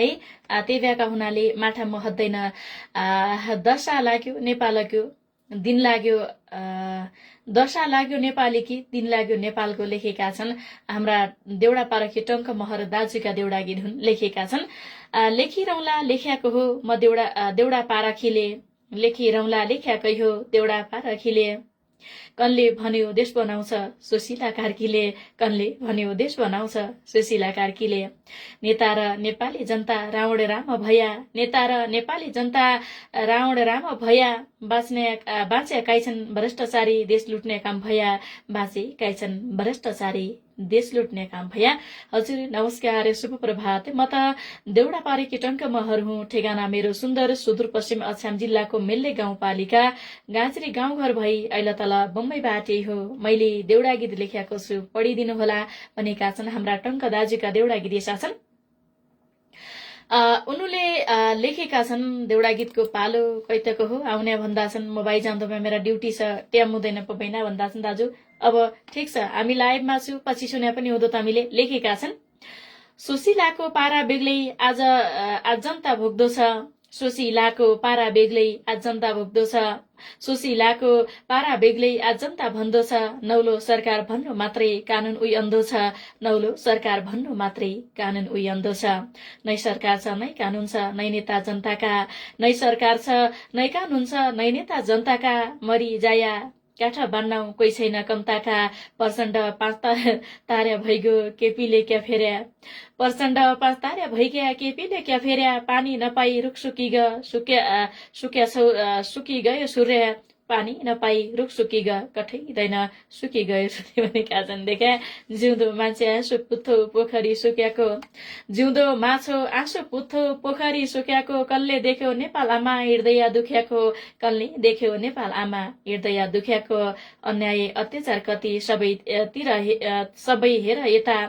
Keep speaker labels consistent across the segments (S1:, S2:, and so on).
S1: है तेव्याका हुनाले माठा महत्दैन दशा लाग्यो नेपालको दिन लाग्यो दशा लाग्यो नेपालीकी दिन लाग्यो नेपालको लेखेका छन् हाम्रा देउडा पारखी टंक महर दाजुका देउडा गीत हुन् लेखेका छन् लेखिरौँला लेख्याको हो म देउडा पारखीले लेखिरौँला लेख्याकै हो देउडा पारखीले कनले भन्यो देश बनाउँछ सुशीला कार्कीले कनले भन्यो देश बनाउँछ सुशीला कार्कीले नेता र नेपाली जनता रावण राम भया नेता र नेपाली जनता रावण राम भया बाँचे काइछन् भ्रष्टाचारी देश लुट्ने काम भया बाँचे काइछन् भ्रष्टाचारी देश लुट्ने काम भया हजुर नमस्कार शुभ प्रभात म त देउडा पारेकी टंक महर हुँ ठेगाना मेरो सुन्दर सुदूरपश्चिम अछाम जिल्लाको मेल्ले गाउँपालिका गाँचरी गाउँघर भई अहिले तल बम्बई बाटे हो मैले देउडा गीत लेखेको छु पढिदिनु होला भनेका छन् हाम्रा टंक दाजुका देउडा गीत यसा छन् उनले लेखेका छन् देउडा गीतको पालो कैतको हो आउने भन्दा छन् मोबाइल जाँदोमा मेरा ड्युटी छ ट्याम हुँदैन पबैना भन्दा छन् दाजु अब ठिक छ हामी लाइभमा छु पछि सुने पनि हुँदो त हामीले लेखेका छन् सुशीलाको पारा बेग्लै आज जनता भोग्दो छ सुशीलाको पारा बेग्लै आज जनता भोग्दो छ सुशीलाको पारा बेग्लै आज जनता भन्दो छ नौलो सरकार भन्नु मात्रै कानून उही अन्धो छ नौलो सरकार भन्नु मात्रै कानून उही अन्धो छ नै सरकार छ नै कानून छ नै नेता जनताका नै सरकार छ नै कानून छ नै नेता जनताका मरी जाया काठा बान्नौ कोही छैन कम्ताका प्रचण्ड पाँच तार्या भइगयो केपीले क्या फेर्या प्रचण्ड पाँच तार्या भइगया केपीले क्या फेर्या पानी नपाई रुख सुकी गयो सूर्य पानी नपाई रुख सुकी कठैदैन सुकी गयो सूर्य भनेका छन् देखा जिउँदो मान्छे आँसु पुत्थो पोखरी सुक्याको जिउँदो माछो आँसु पुत्थो पोखरी सुक्याको कसले देख्यो नेपाल आमा हृदय दुख्याको कसले देख्यो नेपाल आमा हृदय दुख्याको अन्याय अत्याचार कति सबै हेर यता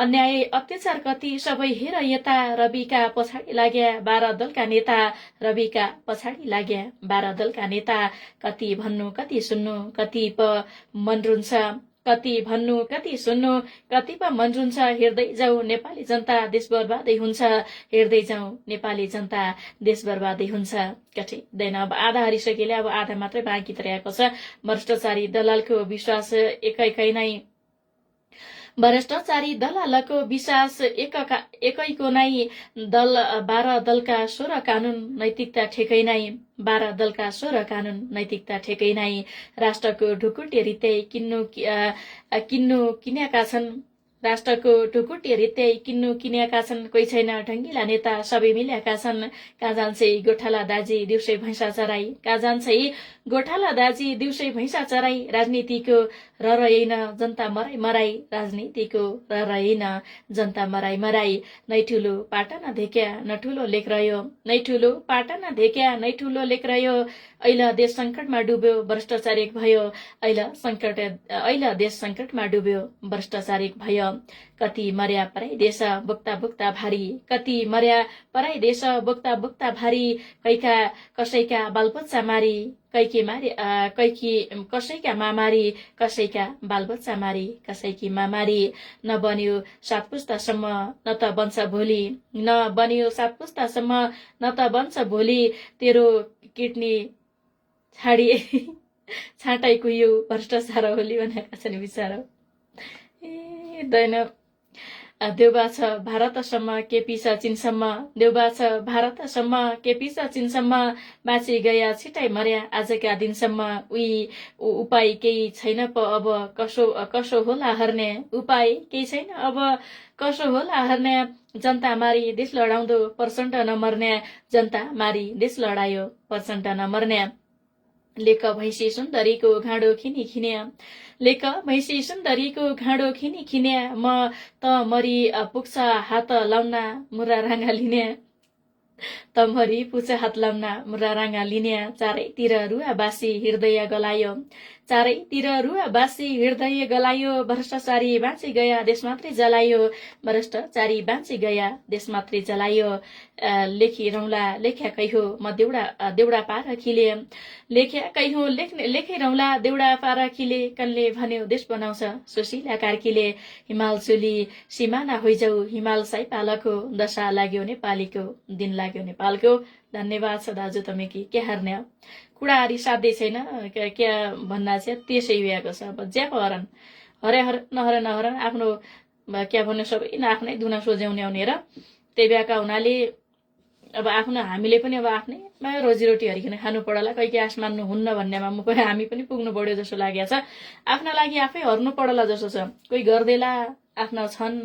S1: अन्याय अत्याचार कति सबै हेर यता रविका पछाडि लाग्या 12 दलका नेता रविका पछाडि लाग्या 12 दलका नेता कति भन्नु कति सुन्नु कति प मन रुन्छ कति भन्नु कति सुन्नु कति प मन रुन्छ हेर्दै जाऊ नेपाली जनता देश बर्बादै हुन्छ हेर्दै जाऊ नेपाली जनता देश बर्बादै हुन्छ कठै दैन अब आधा हारिसकेले अब आधा मात्रै बाँकी रहेको छ भ्रष्टाचारी दलालको विश्वास एकैकै नै भ्रष्टाचारी दलालको विश्वास एकैको नै दल 12 दलका 16 कानून नैतिकता ठेकै नै 12 दलका 16 कानून नैतिकता ठेकै नै राष्ट्रको ढुकुटी रित्यै किन्नु किनेका छन् राष्ट्रको ढुकुटी रित्यै किनेका छन् कोही छैन ढङ्गिला नेता सबै मिलेका छन् कहाँ जान्छै गोठाला दाजी दिउँसै भैँसा चराई कहाँ जान्छै गोठाला दाजी दिउँसै भैँसा चराई राजनीतिको रहेन जनता मराई मराई राजनीतिको रहेन जनता मराई मराई नै ठुलो पाटा नधेक्या न ठुलो लेख रह्यो नै ठुलो पाटा नधेक्या नै ठुलो लेख रह्यो अहिले देश संकटमा डुब्यो भ्रष्टाचार एक भयो अहिले देश संकटमा डुब्यो भ्रष्टाचार एक भयो कति मर्या पराई देश बोक्ता बोक्ता भारी कति मर्या पराई देश बोक्ता बोक्ता भारी कैका कसैका बालबच्चा मारी कसैका मामारी कसैका बालबच्चा मारी कसैकी मामारी नबन्यो 7 पुस्तासम्म न त बन्छ भोलि न बन्यो 7 पुस्तासम्म न त बन्छ भोलि तेरो किडनी छाडी छाँटाइ कुहियो भ्रष्टाचार होली भनेका छन् बिचारो दैन देउबा छ भारतसम्म केपी छ चीनसम्म देउबा छ भारतसम्म केपी छ चीनसम्म बाँची गया छिटाइ मर्या आजका दिनसम्म उपाय केही छैन प अब कसो होला हर्ने उपाय केही छैन अब कसो होला हर्ने जनता मारी देश लडाउँदो प्रचण्ड नमर्ने जनता मारी देश लडायो प्रचण्ड नमर्ने लेख भैँसी सुन्दरीको घाँडो खिनी लेख भैँसी सुन्दरीको घाँडो खिनी म त मरी पुग्छ हात लाउना मुरा राँगा लिने तमरी पुग्छ हात लाउना मुरा राँगा लिने चारैतिर रुवा बासी हृदय गलायो चारैतिर रुवा बासी हृदय गलायो भ्रष्टाचारी बाँची गया देश मात्रै जलायो भ्रष्टाचारी बाँची गया देश मात्रै जलायो लेखिरौँला लेख्याकै हो म देउडा पार खिले लेख्याकै हो लेखिरौँला देउडा पार खिले कनले भन्यो देश बनाउँछ सुशीला कार्कीले हिमाल चुली सिमाना होइजाउ हिमाल साई पालको दशा लाग्यो नेपालीको दिन लाग्यो नेपालको। धन्यवाद छ दाजु तपाईँ के हार्ने हो कुराहरी साध्य छैन क्या भन्ना चाहिँ त्यसै भएको छ। अब ज्याप हरन नहर आफ्नो क्या भन्नु सबै आफ्नै दुना सोझ्याउने हुने र त्यही भएका हुनाले अब आफ्नो हामीले पनि अब आफ्नै रोजीरोटी हरिकन खानु पडला कोही के आश मान्नु हुन्न भन्नेमा हामी पनि पुग्नु पर्यो जस्तो लागेको छ। आफ्ना लागि आफै हर्नु पडला जस्तो छ। कोही गर्देला आफ्ना छन्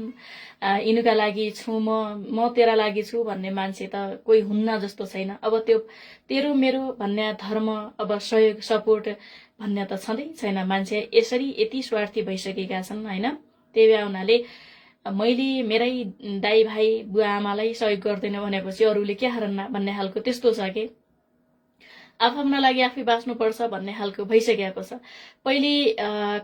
S1: यिनुका लागि छु म तेरा लागि छु भन्ने मान्छे त कोही हुन्न जस्तो छैन। अब त्यो तेरो मेरो भन्ने धर्म अब सहयोग सपोर्ट भन्ने त छँदै छैन। मान्छे यसरी यति स्वार्थी भइसकेका छन् होइन। त्यही भए हुनाले मैले मेरै दाइ भाइ बुवा आमालाई सहयोग गर्दैन भनेपछि अरूले के हारन्न भन्ने खालको त्यस्तो छ कि आफ्ना लागि आफै बाँच्नुपर्छ भन्ने खालको भइसकेको छ। पहिले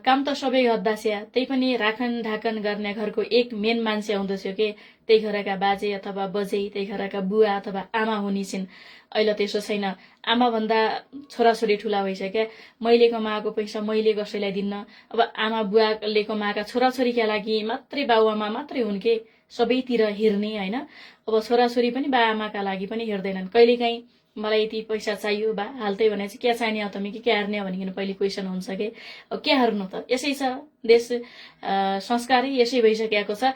S1: काम त सबै गर्दास्या त्यही पनि राखन ढाकन गर्ने घरको एक मेन मान्छे आउँदथ्यो कि त्यही घरका बाजे अथवा बजै त्यही घरका बुवा अथवा आमा हुने छिन्। अहिले त्यसो छैन। आमा भन्दा छोराछोरी ठुला भइसक्यो। मैले कमाएको पैसा मैले कसैलाई दिन्न। अब आमा बुवाले कमाएका छोराछोरीका लागि मात्रै बाबुआमा मात्रै हुन् कि सबैतिर हेर्ने होइन। अब छोराछोरी पनि बाआमाका लागि पनि हेर्दैनन्। कहिलेकाहीँ मलाई यति पैसा चाहियो बा हाल्दै भने चाहिँ क्या चाहिने हो तमी के हार्ने हो भनिकन पहिले क्वेसन हुन्छ कि के हार्नु त यसै छ देश संस्कारै यसै भइसकेको छ।